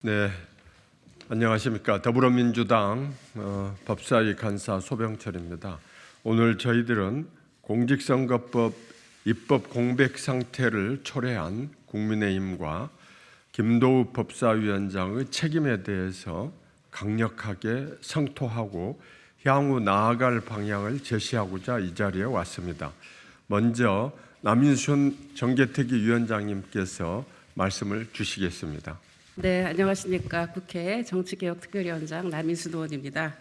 네, 안녕하십니까. 더불어민주당 법사위 간사 소병철입니다. 오늘 저희들은 공직선거법 입법 공백 상태를 초래한 국민의힘과 김도우 법사위원장의 책임에 대해서 강력하게 성토하고 향후 나아갈 방향을 제시하고자 이 자리에 왔습니다. 먼저 남인순 정개특위 위원장님께서 말씀을 주시겠습니다. 네, 안녕하십니까. 국회 정치개혁특별위원장 남인순 의원입니다.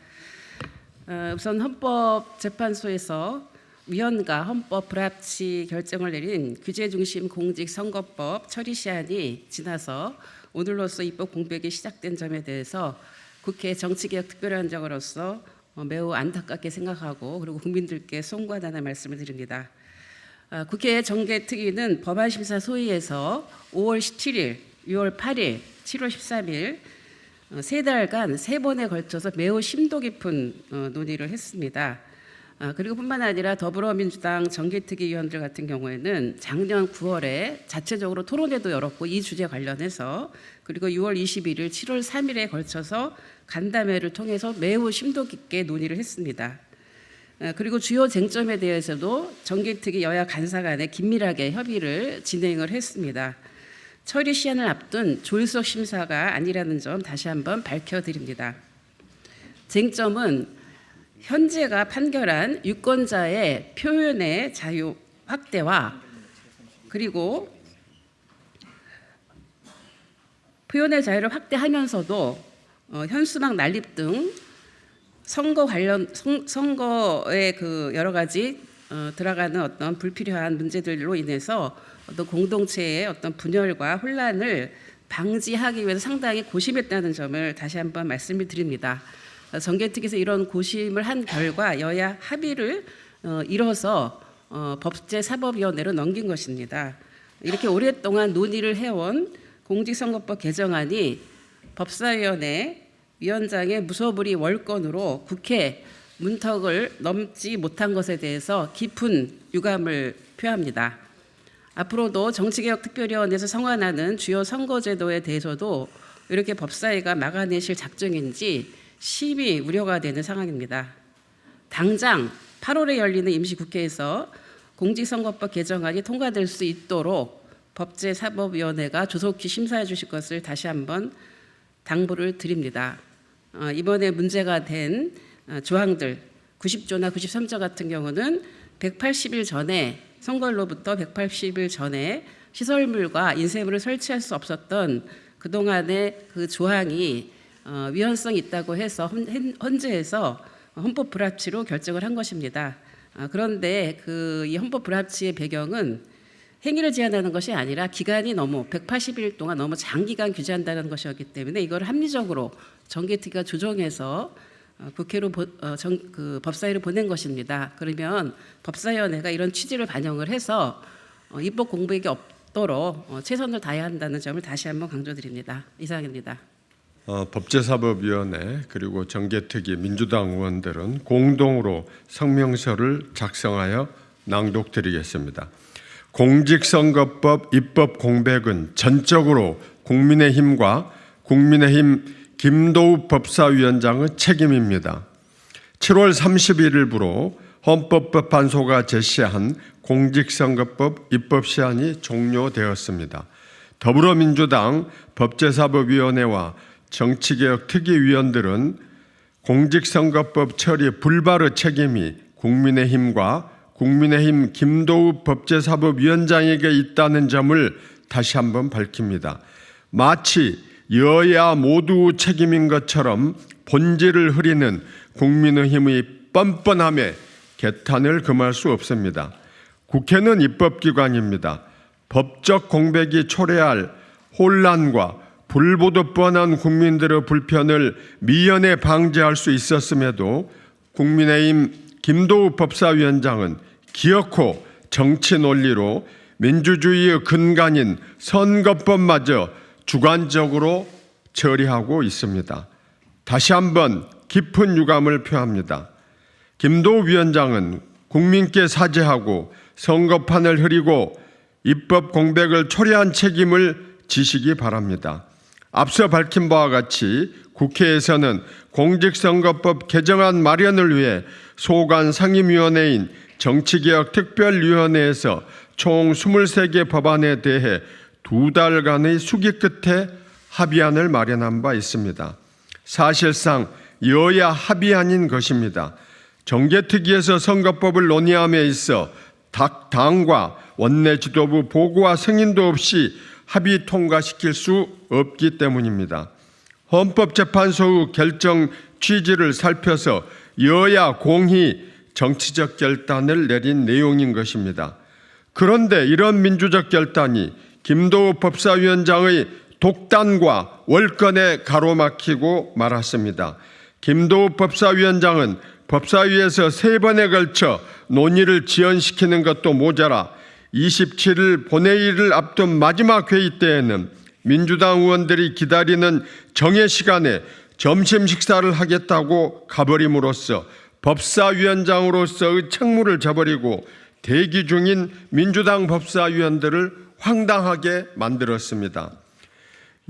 우선 헌법재판소에서 위헌과 헌법 불합치 결정을 내린 규제중심 공직선거법 처리 시한이 지나서 오늘로써 입법 공백이 시작된 점에 대해서 국회 정치개혁특별위원장으로서 매우 안타깝게 생각하고 그리고 국민들께 송구하다는 말씀을 드립니다. 국회 정개특위는 법안심사 소위에서 5월 17일, 6월 8일, 7월 13일 세 달간 세 번에 걸쳐서 매우 심도 깊은 논의를 했습니다. 그리고 뿐만 아니라 더불어민주당 정개특위 위원들 같은 경우에는 작년 9월에 자체적으로 토론회도 열었고 이 주제 관련해서 그리고 6월 21일, 7월 3일에 걸쳐서 간담회를 통해서 매우 심도 깊게 논의를 했습니다. 그리고 주요 쟁점에 대해서도 정개특위 여야 간사 간에 긴밀하게 협의를 진행을 했습니다. 처리 시한을 앞둔 졸속 심사가 아니라는 점 다시 한번 밝혀드립니다. 쟁점은 현재가 판결한 유권자의 표현의 자유 확대와 그리고 표현의 자유를 확대하면서도 현수막 난립 등 선거의 그 여러 가지 들어가는 어떤 불필요한 문제들로 인해서 어떤 공동체의 어떤 분열과 혼란을 방지하기 위해서 상당히 고심했다는 점을 다시 한번 말씀을 드립니다. 정개특위에서 이런 고심을 한 결과 여야 합의를 이뤄서 법제사법위원회로 넘긴 것입니다. 이렇게 오랫동안 논의를 해온 공직선거법 개정안이 법사위원회 위원장의 무소불위 월권으로 국회 문턱을 넘지 못한 것에 대해서 깊은 유감을 표합니다. 앞으로도 정치개혁특별위원회에서 성안하는 주요 선거제도에 대해서도 이렇게 법사위가 막아내실 작정인지 심히 우려가 되는 상황입니다. 당장 8월에 열리는 임시국회에서 공직선거법 개정안이 통과될 수 있도록 법제사법위원회가 조속히 심사해 주실 것을 다시 한번 당부를 드립니다. 이번에 문제가 된 조항들 90조나 93조 같은 경우는 180일 전에 선거일로부터 180일 전에 시설물과 인쇄물을 설치할 수 없었던 그동안의 그 조항이 위헌성이 있다고 해서 헌재에서 헌법 불합치로 결정을 한 것입니다. 그런데 이 헌법 불합치의 배경은 행위를 제한하는 것이 아니라 기간이 너무 180일 동안 너무 장기간 규제한다는 것이었기 때문에 이걸 합리적으로 정개특위가 조정해서 국회로 법사위로 보낸 것입니다. 그러면 법사위원회가 이런 취지를 반영을 해서 입법 공백이 없도록 최선을 다해야 한다는 점을 다시 한번 강조드립니다. 이상입니다. 법제사법위원회 그리고 정개특위 민주당 의원들은 공동으로 성명서를 작성하여 낭독드리겠습니다. 공직선거법 입법 공백은 전적으로 국민의힘과 국민의힘 김도우 법사위원장의 책임입니다. 7월 31일부로 헌법재판소가 제시한 공직선거법 입법 시한이 종료되었습니다. 더불어민주당 법제사법위원회와 정치개혁특위위원들은 공직선거법 처리 불발의 책임이 국민의힘과 국민의힘 김도우 법제사법위원장에게 있다는 점을 다시 한번 밝힙니다. 마치 여야 모두 책임인 것처럼 본질을 흐리는 국민의힘의 뻔뻔함에 개탄을 금할 수 없습니다. 국회는 입법기관입니다. 법적 공백이 초래할 혼란과 불보듯 뻔한 국민들의 불편을 미연에 방지할 수 있었음에도 국민의힘 김도우 법사위원장은 기어코 정치 논리로 민주주의의 근간인 선거법마저 주관적으로 처리하고 있습니다. 다시 한번 깊은 유감을 표합니다. 김도우 위원장은 국민께 사죄하고 선거판을 흐리고 입법 공백을 초래한 책임을 지시기 바랍니다. 앞서 밝힌 바와 같이 국회에서는 공직선거법 개정안 마련을 위해 소관 상임위원회인 정치개혁특별위원회에서 총 23개 법안에 대해 2달간의 수기 끝에 합의안을 마련한 바 있습니다. 사실상 여야 합의안인 것입니다. 정개특위에서 선거법을 논의함에 있어 당과 원내 지도부 보고와 승인도 없이 합의 통과시킬 수 없기 때문입니다. 헌법재판소의 결정 취지를 살펴서 여야 공히 정치적 결단을 내린 내용인 것입니다. 그런데 이런 민주적 결단이 김도우 법사위원장의 독단과 월권에 가로막히고 말았습니다. 김도우 법사위원장은 법사위에서 3번에 걸쳐 논의를 지연시키는 것도 모자라 27일 본회의를 앞둔 마지막 회의 때에는 민주당 의원들이 기다리는 정해 시간에 점심 식사를 하겠다고 가버림으로써 법사위원장으로서의 책무를 저버리고 대기 중인 민주당 법사위원들을 황당하게 만들었습니다.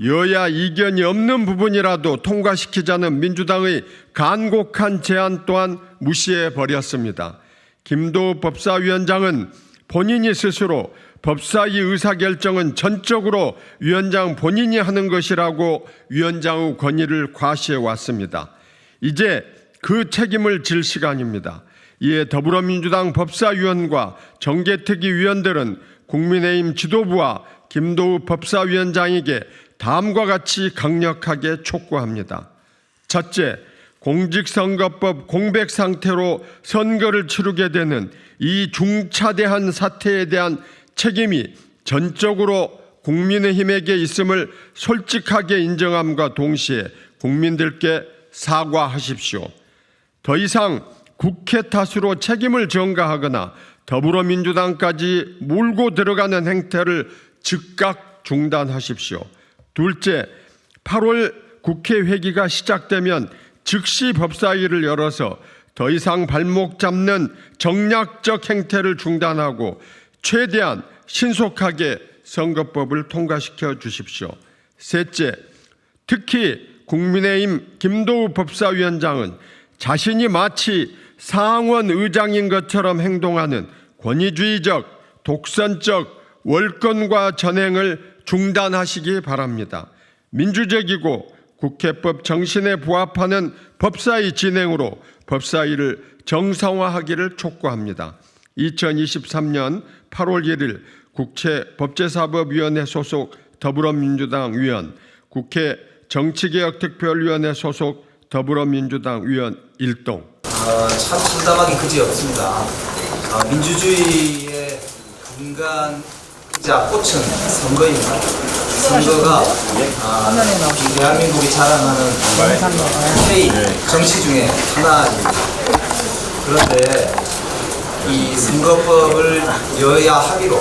여야 이견이 없는 부분이라도 통과시키자는 민주당의 간곡한 제안 또한 무시해 버렸습니다. 김도우 법사위원장은 본인이 스스로 법사위 의사결정은 전적으로 위원장 본인이 하는 것이라고 위원장의 권위를 과시해 왔습니다. 이제 그 책임을 질 시간입니다. 이에 더불어민주당 법사위원과 정개특위 위원들은 국민의힘 지도부와 김도우 법사위원장에게 다음과 같이 강력하게 촉구합니다. 첫째, 공직선거법 공백 상태로 선거를 치르게 되는 이 중차대한 사태에 대한 책임이 전적으로 국민의힘에게 있음을 솔직하게 인정함과 동시에 국민들께 사과하십시오. 더 이상 국회 탓으로 책임을 전가하거나 더불어민주당까지 몰고 들어가는 행태를 즉각 중단하십시오. 둘째, 8월 국회 회기가 시작되면 즉시 법사위를 열어서 더 이상 발목 잡는 정략적 행태를 중단하고 최대한 신속하게 선거법을 통과시켜 주십시오. 셋째, 특히 국민의힘 김도우 법사위원장은 자신이 마치 상원 의장인 것처럼 행동하는 권위주의적, 독선적 월권과 전행을 중단하시기 바랍니다. 민주적이고 국회법 정신에 부합하는 법사위 진행으로 법사위를 정상화하기를 촉구합니다. 2023년 8월 1일 국회 법제사법위원회 소속 더불어민주당 위원, 국회 정치개혁특별위원회 소속 더불어민주당 위원 일동. 참 참담하기 그지없습니다. 민주주의의 근간이자 꽃은 선거입니다. 선거가 대한민국이 자랑하는 K 정치 중에 하나입니다. 그런데 이 선거법을 여야 합의로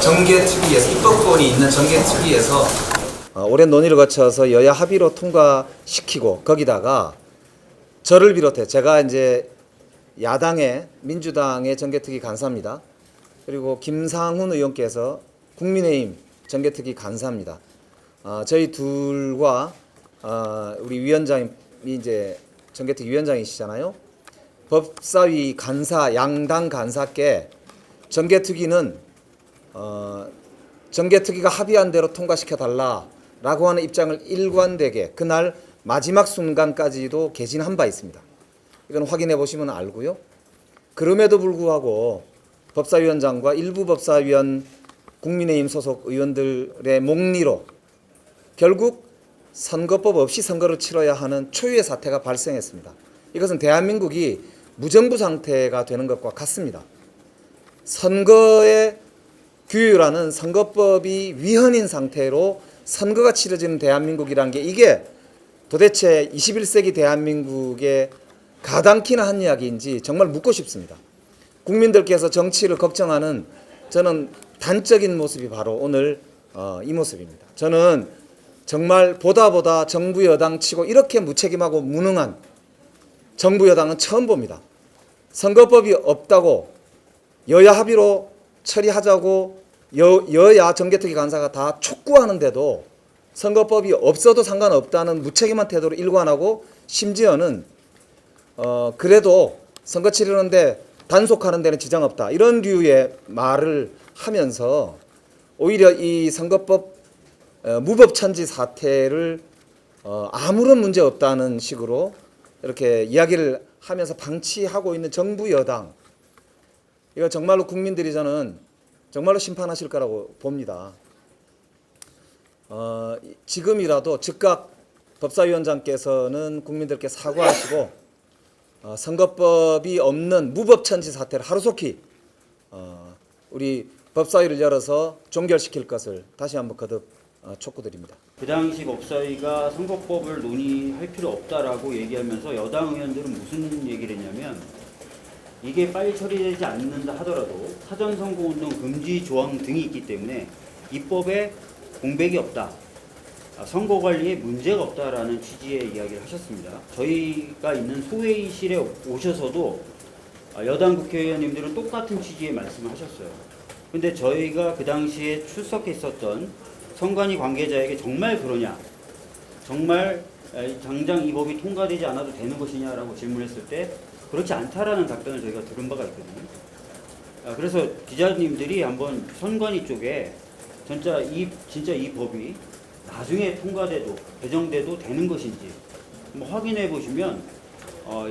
정개특위에서 입법권이 있는 정개특위에서 오랜 논의를 거쳐서 여야 합의로 통과시키고 거기다가 저를 비롯해 제가 이제 야당의 민주당의 정개특위 간사입니다. 그리고 김상훈 의원께서 국민의힘 정개특위 간사입니다. 저희 둘과 우리 위원장이 이제 정개특위 위원장이시잖아요. 법사위 간사 양당 간사께 정개특위는 정개특위가 합의한 대로 통과시켜 달라라고 하는 입장을 일관되게 그날 마지막 순간까지도 개진한 바 있습니다. 이건 확인해 보시면 알고요. 그럼에도 불구하고 법사위원장과 일부 법사위원 국민의힘 소속 의원들의 목리로 결국 선거법 없이 선거를 치러야 하는 초유의 사태가 발생했습니다. 이것은 대한민국이 무정부 상태가 되는 것과 같습니다. 선거의 규율하는 선거법이 위헌인 상태로 선거가 치러지는 대한민국이라는 게 이게 도대체 21세기 대한민국에 가당키나 한 이야기인지 정말 묻고 싶습니다. 국민들께서 정치를 걱정하는 저는 단적인 모습이 바로 오늘 이 모습입니다. 저는 정말 보다 정부 여당 치고 이렇게 무책임하고 무능한 정부 여당은 처음 봅니다. 선거법이 없다고 여야 합의로 처리하자고 여야 정개특위 간사가 다 촉구하는데도 선거법이 없어도 상관없다는 무책임한 태도로 일관하고 심지어는 그래도 선거 치르는데 단속하는 데는 지장 없다 이런 류의 말을 하면서 오히려 이 선거법 무법천지 사태를 아무런 문제 없다는 식으로 이렇게 이야기를 하면서 방치하고 있는 정부 여당, 이거 정말로 국민들이 저는 정말로 심판하실 거라고 봅니다. 지금이라도 즉각 법사위원장께서는 국민들께 사과하시고 선거법이 없는 무법천지 사태를 하루속히 우리 법사위를 열어서 종결시킬 것을 다시 한번 거듭 촉구드립니다. 그 당시 법사위가 선거법을 논의할 필요 없다라고 얘기하면서 여당 의원들은 무슨 얘기를 했냐면 이게 빨리 처리되지 않는다 하더라도 사전선거운동 금지 조항 등이 있기 때문에 입법에 공백이 없다, 선거관리에 문제가 없다라는 취지의 이야기를 하셨습니다. 저희가 있는 소회의실에 오셔서도 여당 국회의원님들은 똑같은 취지의 말씀을 하셨어요. 근데 저희가 그 당시에 출석했었던 선관위 관계자에게 정말 그러냐, 정말 당장 이 법이 통과되지 않아도 되는 것이냐라고 질문했을 때 그렇지 않다라는 답변을 저희가 들은 바가 있거든요. 그래서 기자님들이 한번 선관위 쪽에 진짜 이 법이 나중에 통과돼도 개정돼도 되는 것인지 한번 확인해 보시면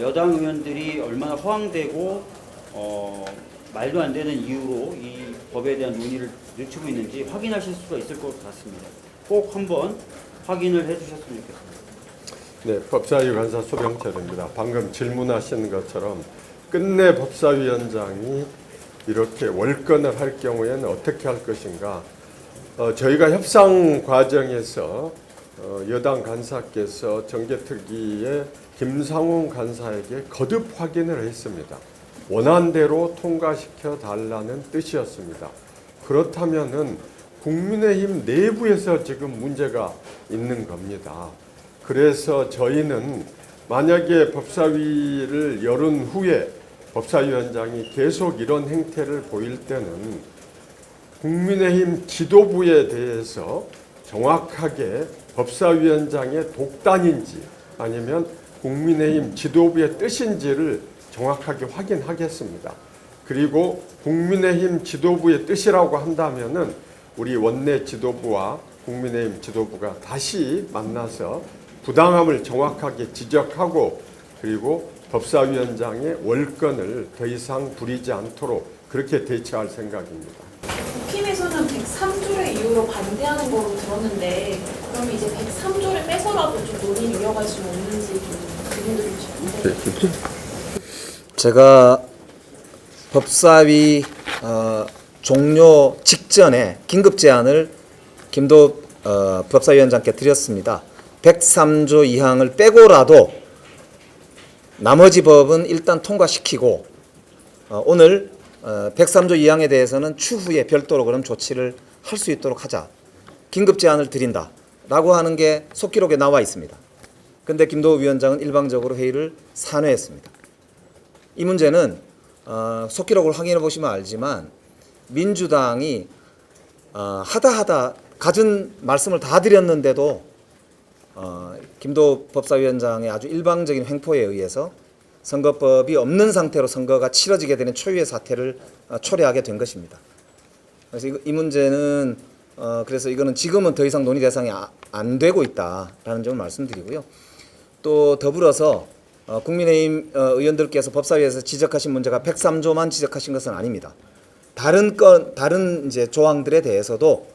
여당 의원들이 얼마나 허황되고 말도 안 되는 이유로 이 법에 대한 논의를 늦추고 있는지 확인하실 수가 있을 것 같습니다. 꼭 한번 확인을 해주셨으면 좋겠습니다. 네, 법사위 간사 소병철입니다. 방금 질문하신 것처럼 끝내 법사위원장이 이렇게 월권을 할 경우에는 어떻게 할 것인가? 저희가 협상 과정에서 여당 간사께서 정개특위의 김상훈 간사에게 거듭 확인을 했습니다. 원안대로 통과시켜 달라는 뜻이었습니다. 그렇다면은 국민의힘 내부에서 지금 문제가 있는 겁니다. 그래서 저희는 만약에 법사위를 열은 후에 법사위원장이 계속 이런 행태를 보일 때는 국민의힘 지도부에 대해서 정확하게 법사위원장의 독단인지 아니면 국민의힘 지도부의 뜻인지를 정확하게 확인하겠습니다. 그리고 국민의힘 지도부의 뜻이라고 한다면은 우리 원내 지도부와 국민의힘 지도부가 다시 만나서 부당함을 정확하게 지적하고 그리고 법사위원장의 월권을 더 이상 부리지 않도록 그렇게 대처할 생각입니다. 국힘에서는 103조를 이유로 반대하는 거로 들었는데 그럼 이제 103조를 빼서라도 좀 논의를 이어갈 수 없는지 좀 질문드리고 싶은데. 제가 법사위 종료 직전에 긴급 제안을 김도 법사위원장께 드렸습니다. 103조 이항을 빼고라도 나머지 법은 일단 통과시키고 오늘 103조 이항에 대해서는 추후에 별도로 그런 조치를 할 수 있도록 하자. 긴급 제안을 드린다라고 하는 게 속기록에 나와 있습니다. 그런데 김도우 위원장은 일방적으로 회의를 산회했습니다. 이 문제는 속기록을 확인해 보시면 알지만 민주당이 하다 갖은 말씀을 다 드렸는데도 김도우 법사위원장의 아주 일방적인 횡포에 의해서 선거법이 없는 상태로 선거가 치러지게 되는 초유의 사태를 초래하게 된 것입니다. 그래서 이 문제는 그래서 이거는 지금은 더 이상 논의 대상이 안 되고 있다라는 점을 말씀드리고요. 또 더불어서 국민의힘 의원들께서 법사위에서 지적하신 문제가 103조만 지적하신 것은 아닙니다. 다른 이제 조항들에 대해서도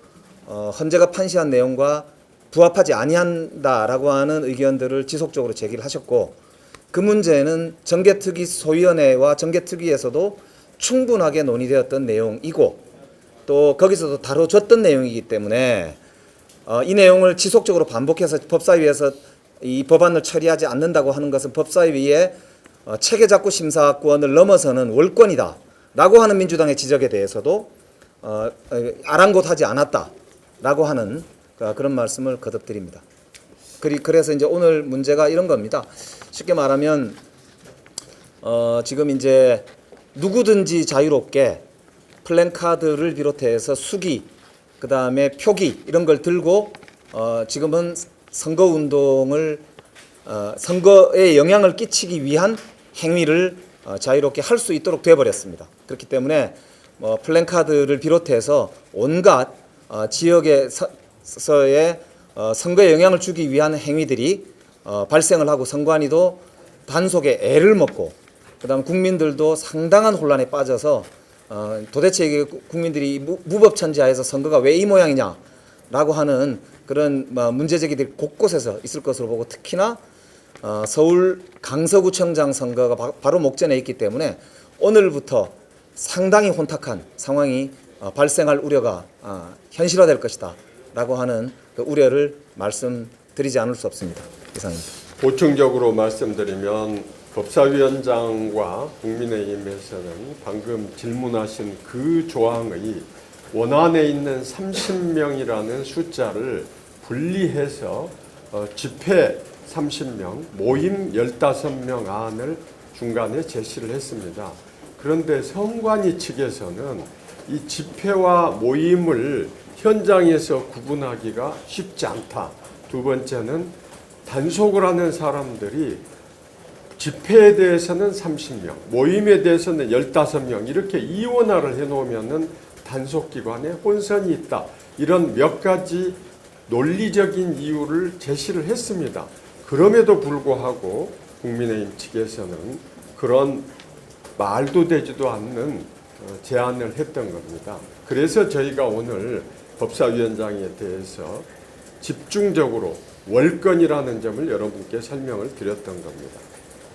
헌재가 판시한 내용과 부합하지 아니한다라고 하는 의견들을 지속적으로 제기를 하셨고 그 문제는 정개특위 소위원회와 정개특위에서도 충분하게 논의되었던 내용이고 또 거기서도 다뤄졌던 내용이기 때문에 이 내용을 지속적으로 반복해서 법사위에서 이 법안을 처리하지 않는다고 하는 것은 법사위의 체계작구 심사권을 넘어서는 월권이다라고 하는 민주당의 지적에 대해서도 아랑곳하지 않았다라고 하는 그런 말씀을 거듭드립니다. 그래서 이제 오늘 문제가 이런 겁니다. 쉽게 말하면 지금 이제 누구든지 자유롭게 플랜카드를 비롯해서 수기, 그 다음에 표기 이런 걸 들고 지금은 선거 운동을 선거에 영향을 끼치기 위한 행위를 자유롭게 할 수 있도록 되어버렸습니다. 그렇기 때문에 플랜카드를 비롯해서 온갖 지역에서의 선거에 영향을 주기 위한 행위들이 발생을 하고 선관위도 단속에 애를 먹고 그다음 국민들도 상당한 혼란에 빠져서 도대체 이게 국민들이 무법천지하에서 선거가 왜 이 모양이냐라고 하는 그런 문제 제기들이 곳곳에서 있을 것으로 보고 특히나 서울 강서구청장 선거가 바로 목전에 있기 때문에 오늘부터 상당히 혼탁한 상황이 발생할 우려가 현실화될 것이다라고 하는 그 우려를 말씀드리지 않을 수 없습니다. 이상입니다. 보충적으로 말씀드리면 법사위원장과 국민의힘에서는 방금 질문하신 그 조항의 원안에 있는 30명이라는 숫자를 분리해서 집회 30명, 모임 15명 안을 중간에 제시를 했습니다. 그런데 선관위 측에서는 이 집회와 모임을 현장에서 구분하기가 쉽지 않다. 두 번째는 단속을 하는 사람들이 집회에 대해서는 30명, 모임에 대해서는 15명 이렇게 이원화를 해놓으면은 단속기관에 혼선이 있다. 이런 몇 가지 논리적인 이유를 제시를 했습니다. 그럼에도 불구하고 국민의힘 측에서는 그런 말도 되지도 않는 제안을 했던 겁니다. 그래서 저희가 오늘 법사위원장에 대해서 집중적으로 월권이라는 점을 여러분께 설명을 드렸던 겁니다.